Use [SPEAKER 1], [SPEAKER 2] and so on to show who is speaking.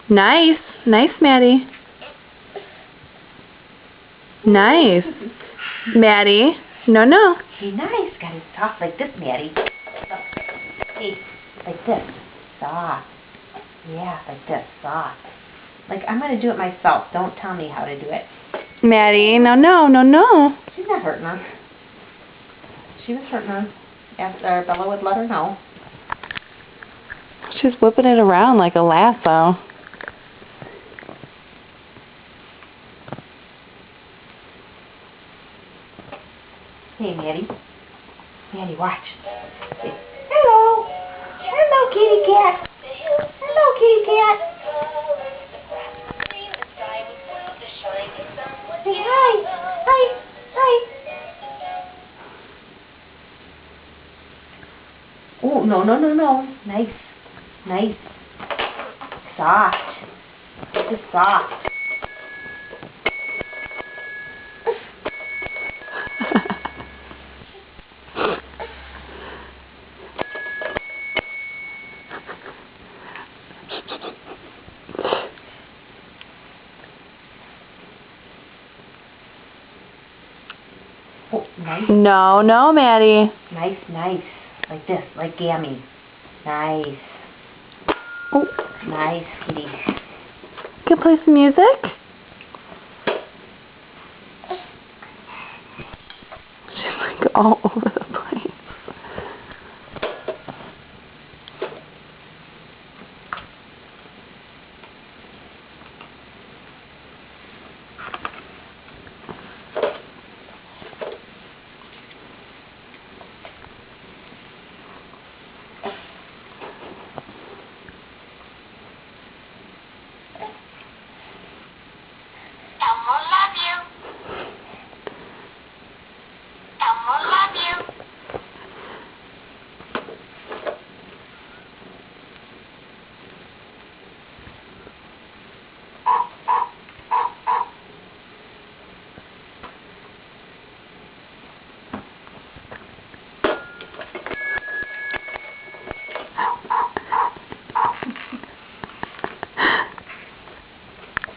[SPEAKER 1] Nice. Nice, Maddie. Nice. Maddie. No, no.
[SPEAKER 2] Hey, nice. Got it soft like this, Maddie. Hey, like this. Soft. Yeah, like this. Soft. Like, I'm going to do it myself. Don't tell me how to do it.
[SPEAKER 1] Maddie. No, no, no, no.
[SPEAKER 2] She's not hurting her. She was hurting her after Bella would let her know.
[SPEAKER 1] She's whipping it around like a lasso.
[SPEAKER 2] Hey, Maddie. Maddie, watch. Say, hello. Hello, kitty cat. Hello, kitty cat. Say hi. Hi. Hi. Oh, no, no, no, no. Nice. Nice. Soft. Just soft. Oh, nice.
[SPEAKER 1] No, no, Maddie.
[SPEAKER 2] Nice, nice. Like this, like Gammy. Nice.
[SPEAKER 1] Oh.
[SPEAKER 2] Nice, kitty.
[SPEAKER 1] Can play some music? She's like all over the